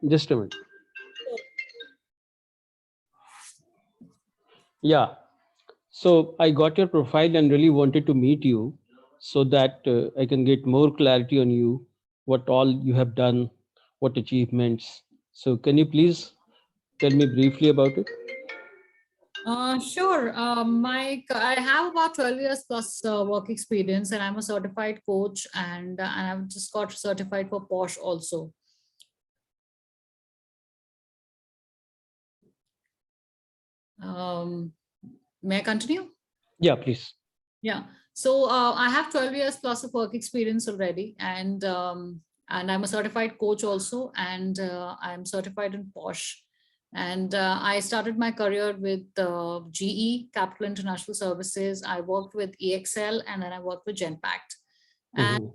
Just a minute. Yeah. So I got your profile and really wanted to meet you so that I can get more clarity on you, what all you have done, what achievements. So can you please tell me briefly about it? Sure. I have about 12 years plus work experience, and I'm a certified coach, and I've just got certified for Posh also. May I continue? Yeah, please. Yeah. So I have 12 years plus of work experience already, and I'm a certified coach also, and I'm certified in Posh. And I started my career with GE Capital International Services. I worked with EXL, and then I worked with Genpact. And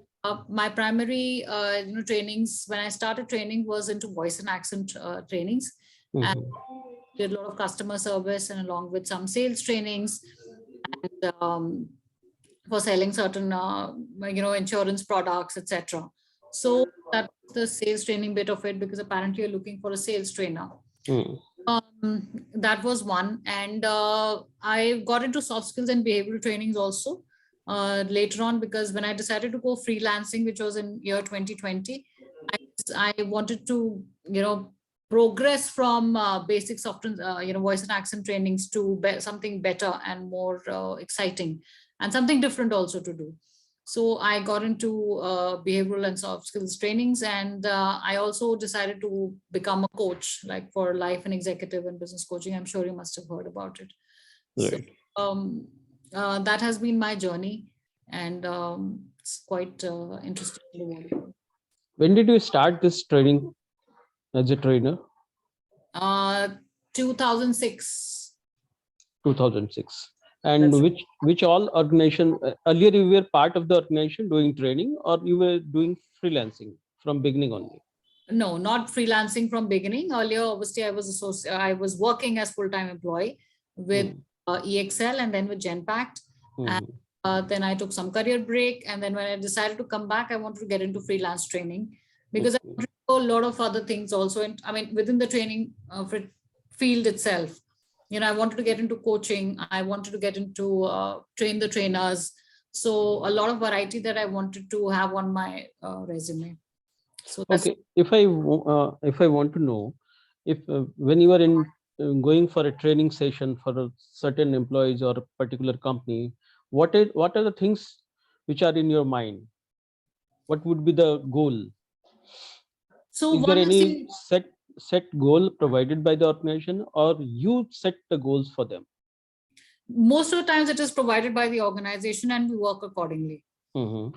my primary trainings when I started training was into voice and accent trainings, and did a lot of customer service and along with some sales trainings, and for selling certain insurance products, etc. So that's the sales training bit of it, because apparently you're looking for a sales trainer. That was one. And I got into soft skills and behavioral trainings also later on, because when I decided to go freelancing, which was in year 2020, I wanted to progress from basic soft voice and accent trainings to something better and more exciting, and something different also to do. So I got into behavioral and soft skills trainings, and I also decided to become a coach, like for life and executive and business coaching. I'm sure you must have heard about it. Right. So that has been my journey, and it's quite interesting. When did you start this training as a trainer? 2006. 2006. And which all organization, earlier you were part of the organization doing training, or you were doing freelancing from beginning only? No, not freelancing from beginning. Earlier, obviously, I was working as full-time employee with EXL and then with Genpact. And then I took some career break. And then when I decided to come back, I wanted to get into freelance training, because I wanted to do a lot of other things also. And I mean, within the training field itself, I wanted to get into coaching. I wanted to get into train the trainers. So a lot of variety that I wanted to have on my resume. So okay, if I want to know, if when you are in going for a training session for a certain employees or a particular company, what are the things which are in your mind? What would be the goal? So is there any set goal provided by the organization, or you set the goals for them? Most of the times it is provided by the organization, and we work accordingly. And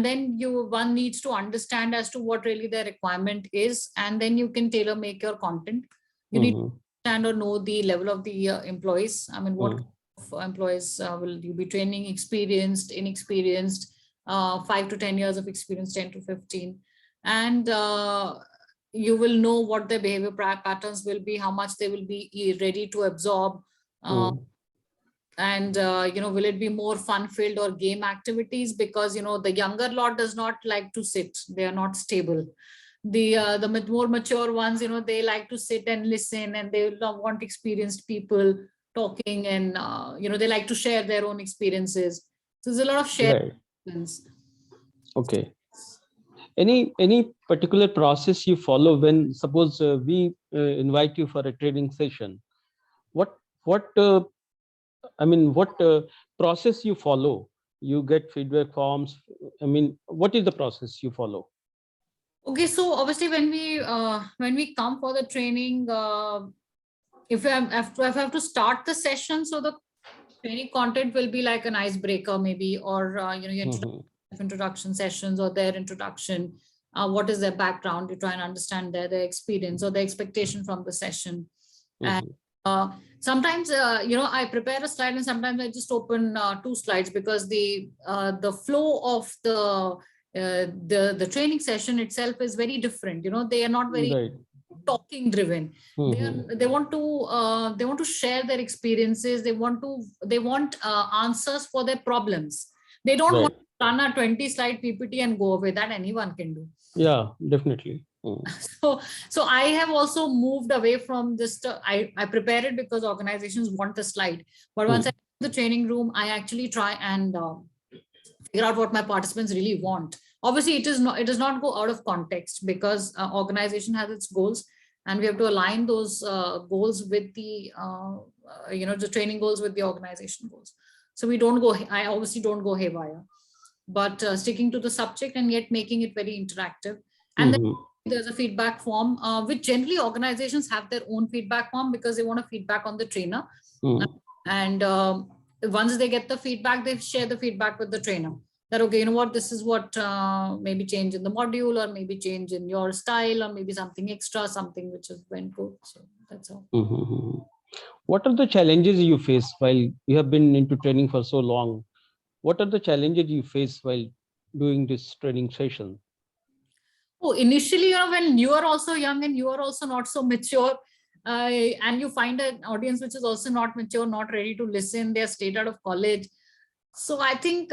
then one needs to understand as to what really their requirement is, and then you can tailor make your content. You need to understand or know the level of the employees. I mean, what employees will you be training? Experienced, inexperienced, 5 to 10 years of experience, 10 to 15. And you will know what their behavior patterns will be, how much they will be ready to absorb. And will it be more fun filled or game activities? Because the younger lot does not like to sit, they are not stable. The more mature ones, they like to sit and listen, and they want experienced people talking, and they like to share their own experiences. So there's a lot of sharing. Okay. Any particular process you follow when suppose we invite you for a training session? What process you follow? You get feedback forms. I mean, what is the process you follow? Okay, so obviously when we come for the training, if I have to start the session, so the training content will be like an icebreaker maybe, or introduction sessions, or their introduction. What is their background? You try and understand their experience or the expectation from the session. And sometimes I prepare a slide, and sometimes I just open 2 slides, because the flow of the training session itself is very different. They are not very talking driven. They want to share their experiences. They want answers for their problems. They don't want to run a 20 slide PPT and go away. That anyone can do. Yeah, definitely. So I have also moved away from this. I prepare it because organizations want the slide, but once I the training room, I actually try and figure out what my participants really want. Obviously, it does not go out of context, because organization has its goals, and we have to align those goals with the the training goals with the organization goals. So we don't go. I obviously don't go haywire, but sticking to the subject and yet making it very interactive. And then there's a feedback form, which generally organizations have their own feedback form because they want to feedback on the trainer. And once they get the feedback, they share the feedback with the trainer that, okay, you know what, this is what maybe change in the module, or maybe change in your style, or maybe something extra, something which has went good. So that's all. What are the challenges you face while you have been into training for so long? What are the challenges you face while doing this training session? Oh, initially, when you are also young and you are also not so mature, and you find an audience which is also not mature, not ready to listen, they're straight out of college. So I think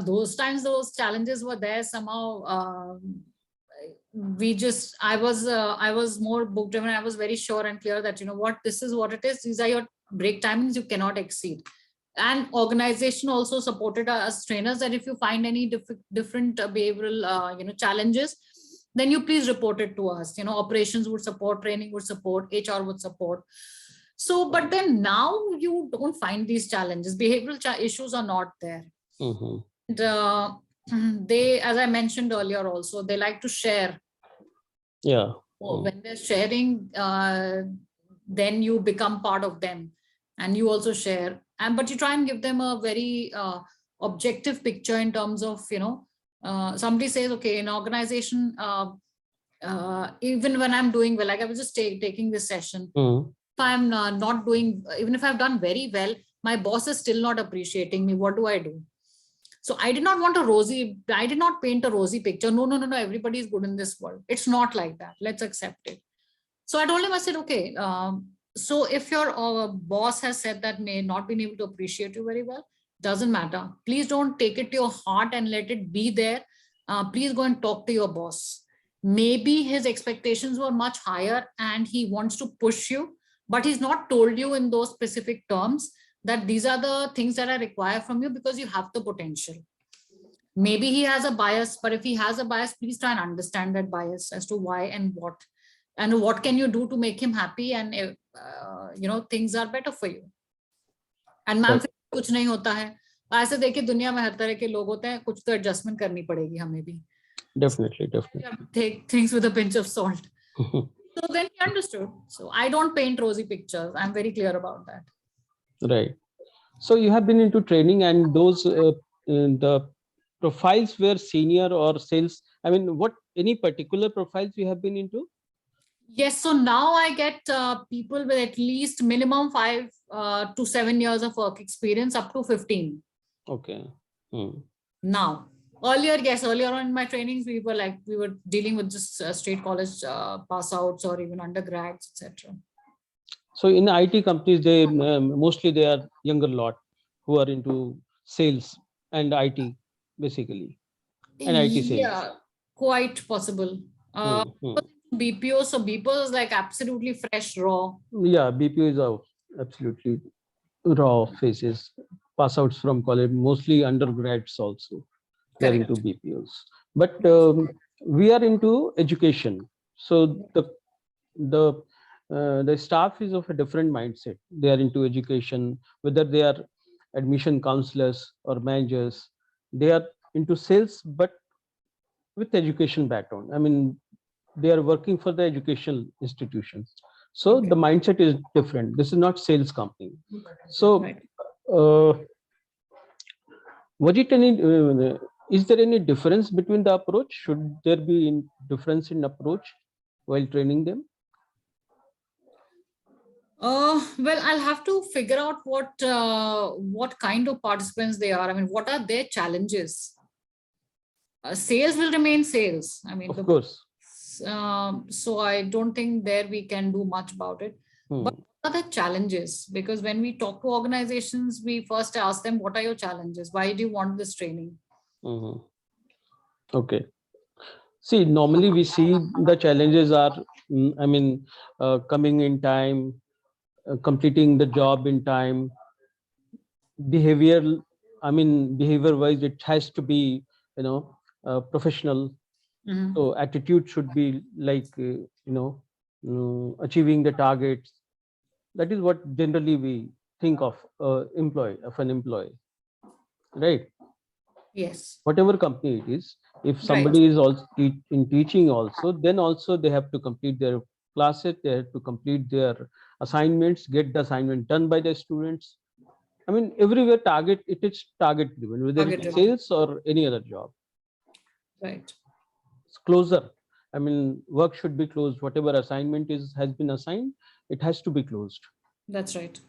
those times, those challenges were there somehow. I was more book driven. I was very sure and clear that, what, this is what it is. These are your break timings. You cannot exceed. And organization also supported us trainers that if you find any different behavioral, challenges, then you please report it to us. Operations would support, training would support, HR would support. So, but then now you don't find these challenges. Behavioral issues are not there. And, they, as I mentioned earlier also, they like to share. Yeah. When they're sharing, then you become part of them and you also share. But you try and give them a very objective picture in terms of, somebody says, okay, in organization, even when I'm doing well, like I was just taking this session, if I'm not doing, even if I've done very well, my boss is still not appreciating me. What do I do? So I did not paint a rosy picture. No, everybody is good in this world. It's not like that. Let's accept it. So I told him, I said, okay, so if your boss has said that may not been able to appreciate you very well, doesn't matter. Please don't take it to your heart and let it be there. Please go and talk to your boss. Maybe his expectations were much higher and he wants to push you, but he's not told you in those specific terms that these are the things that I require from you because you have the potential. Maybe he has a bias, but if he has a bias, please try and understand that bias as to why and what can you do to make him happy, and things are better for you. And ma'am कुछ नहीं होता है, ऐसे देखिए दुनिया में हर तरह के लोग होते हैं, कुछ तो एडजस्टमेंट करनी पड़ेगी हमें भी. Definitely. Take things with a pinch of salt. So then he understood. So I don't paint rosy pictures. I'm very clear about that. Right. So you have been into training, and those the profiles were senior or sales. I mean, any particular profiles you have been into? Yes. So now I get people with at least minimum 5 to 7 years of work experience, up to 15. Okay. Now, earlier on in my trainings, we were dealing with just straight college pass outs or even undergrads, etc. So in IT companies, they mostly they are younger lot who are into sales and IT basically, and IT sales. Yeah, quite possible. BPO, so BPO is like absolutely fresh, raw. Yeah, BPO is absolutely raw faces, pass outs from college, mostly undergrads also. They're into BPOs, but we are into education. So the staff is of a different mindset. They are into education, whether they are admission counselors or managers. They are into sales, but with education background. I mean, they are working for the educational institutions. So the mindset is different. This is not sales company. So was it any? Is there any difference between the approach? Should there be difference in approach while training them? Well, I'll have to figure out what kind of participants they are. I mean, what are their challenges? Sales will remain sales. I mean, of course. So I don't think there we can do much about it. But what are the challenges? Because when we talk to organizations, we first ask them, what are your challenges? Why do you want this training? Okay. See, normally we see the challenges are, coming in time, completing the job in time, behavior. Behavior wise, it has to be, professional. Mhm. So attitude should be like, achieving the targets. That is what generally we think of an employee, right? Yes. Whatever company it is, if Right. somebody is also in teaching also, then also they have to complete their classes, they have to complete their assignments, get the assignment done by the students. Everywhere it is target driven, whether Target it's driven. sales or any other job. Right. It's closer. Work should be closed. Whatever assignment has been assigned, it has to be closed. That's right.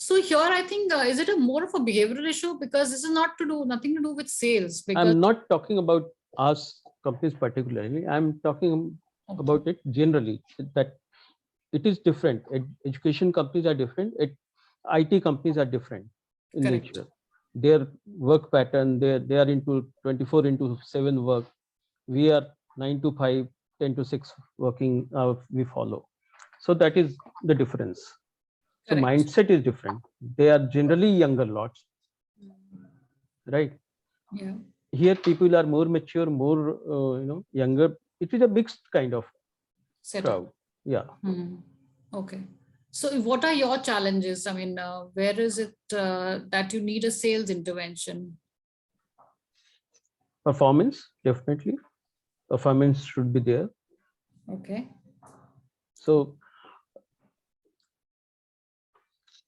So here, I think, is it a more of a behavioral issue, because this is nothing to do with sales, because I'm not talking about us companies particularly. I'm talking about it generally, that it is different. Education companies are different. IT companies are different in correct. nature. Their work pattern, they are into 24 into 7 work. We are 9 to 5, 10 to 6 working we follow. So that is the difference. So Correct. mindset is different. They are generally younger lots, right? Yeah. Here people are more mature, more younger. It is a mixed kind of Setup. crowd. Yeah. Hmm. Okay. So what are your challenges? Where is it that you need a sales intervention? Performance, definitely. Performance should be there. Okay. So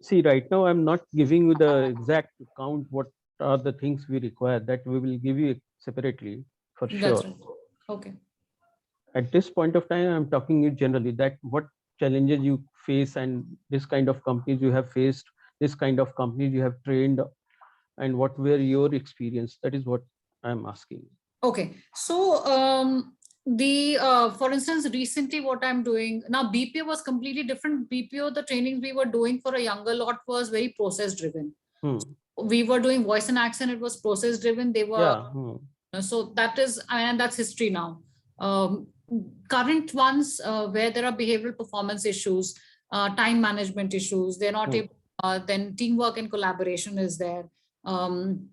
see, right now I'm not giving you the exact count what are the things we require. That we will give you separately for That's sure. right. Okay. At this point of time, I'm talking you generally, that what challenges you face, and this kind of companies you have faced, this kind of companies you have trained, and what were your experience. That is what I'm asking. Okay. So for instance, recently what I'm doing now, BPO was completely different. BPO, the trainings we were doing for a younger lot was very process driven. Hmm. We were doing voice and accent, it was process driven. They were Yeah. Hmm. so that is, and that's history now. um, Current ones, where there are behavioral performance issues, time management issues, they're not Hmm. able, then teamwork and collaboration is there, um,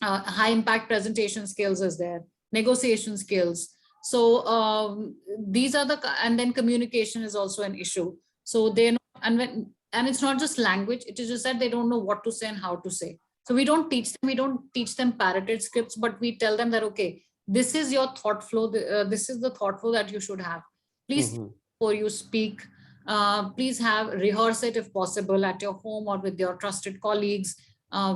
high impact presentation skills is there, negotiation skills. So these are and then communication is also an issue. So they're not, and it's not just language, it is just that they don't know what to say and how to say. So we don't teach them parroted scripts, but we tell them that, okay, this is your thought flow, this is the thought flow that you should have. Please, Hmm. before you speak, please have rehearse it if possible at your home or with your trusted colleagues.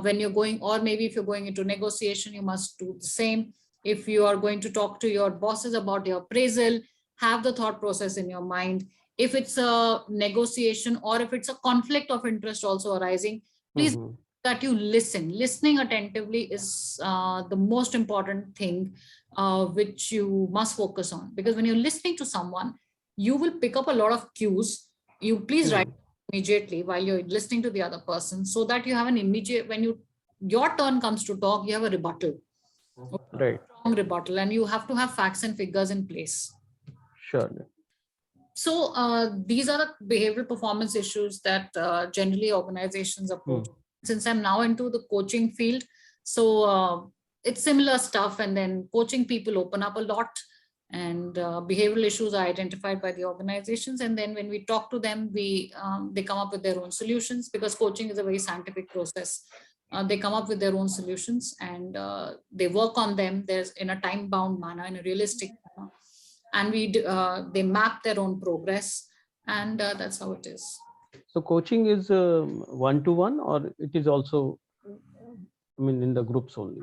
When you're going, or maybe if you're going into negotiation, you must do the same. If you are going to talk to your bosses about your appraisal, have the thought process in your mind. If it's a negotiation or if it's a conflict of interest also arising, please, Hmm. that you listen. Listening attentively is the most important thing, which you must focus on, because when you're listening to someone, you will pick up a lot of cues. You please write Hmm. immediately while you're listening to the other person, so that you have an immediate, when your turn comes to talk, you have a rebuttal, Right. strong rebuttal, and you have to have facts and figures in place. Sure. So these are the behavioral performance issues that generally organizations Hmm. approach. Since I'm now into the coaching field, so it's similar stuff, and then coaching people open up a lot, and behavioral issues are identified by the organizations, and then when we talk to them, they come up with their own solutions, because coaching is a very scientific process. They come up with their own solutions, and they work on them. There's in a time bound manner, in a realistic manner, and they map their own progress, and that's how it is. So coaching is one-to-one, or it is also, in the groups only?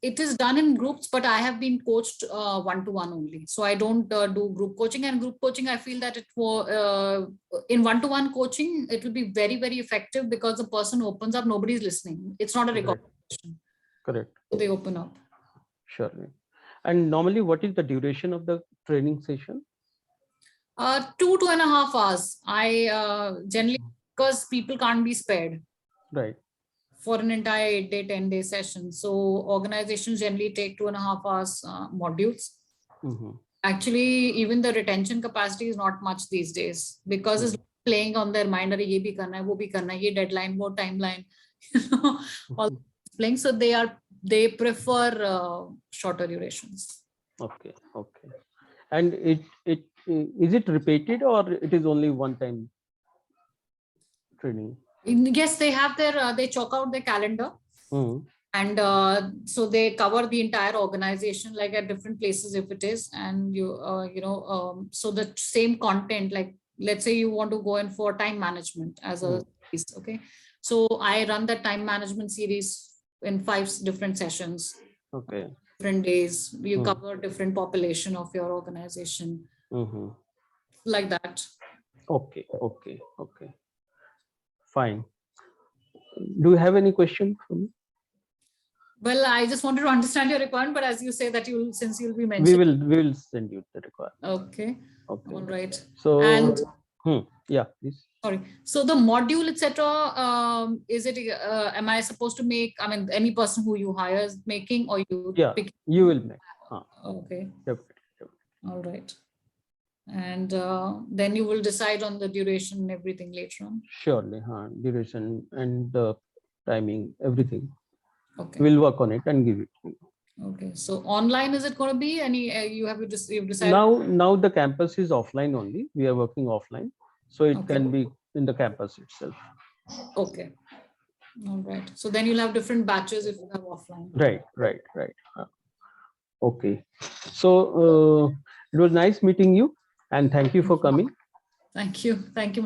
It is done in groups, but I have been coached one-to-one only. So I don't do group coaching. And group coaching, I feel that in one-to-one coaching, it will be very, very effective, because the person opens up, nobody's listening. It's not a Right. recording session. Correct. So they open up. Sure. And normally, what is the duration of the training session? 2.5 hours. I generally, because people can't be spared. Right. for an entire 8-day, 10-day session. So organizations generally take 2.5 hours modules. Mhm. Actually, even the retention capacity is not much these days because it's playing on their mind. "Arey, ye bhi karna hai, wo bhi karna hai, ye deadline, wo timeline," all playing. So they prefer shorter durations. Okay, okay. And it is it repeated or it is only one time training? Yes, they have they chalk out their calendar. Mhm. And so they cover the entire organization, like at different places if it is, and so the same content, like let's say you want to go in for time management as a series, okay, so I run the time management series in 5 different sessions, Okay. different days. You cover different population of your organization, Mhm. like that. Okay, okay, okay. Fine. Do you have any question for me? Well, I just wanted to understand your requirement, but as you say that since you'll be mentioning. We will send you the requirement. Okay. Okay. All right. So And yeah, please. sorry. So the module, etc. Is it? Am I supposed to make? I mean, any person who you hire is making, or you Yeah, pick? you will make. Okay. Definitely. All right. And then you will decide on the duration and everything later on. Surely, duration and the timing, everything. Okay. We'll work on it and give it to you. Okay. So online, is it going to be any? You've decided. Now the campus is offline only. We are working offline, so it Okay. can be in the campus itself. Okay. All right. So then you'll have different batches if you have offline. Right. Okay. So it was nice meeting you, and thank you for coming. Thank you,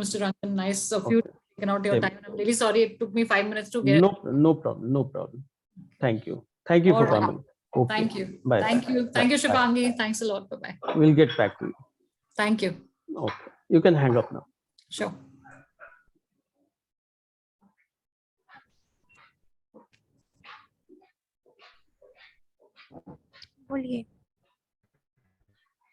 Mr. Rangan. Nice of you taking out your Same. time. I'm really sorry it took me 5 minutes to get. No problem. Thank you for All right. coming. Okay. Thank you. Bye. Thank you. Thank you, Shubhangi. Thanks a lot. Bye-bye. We'll get back to you. Thank you. Okay. You can hang up now. Sure. बोलिए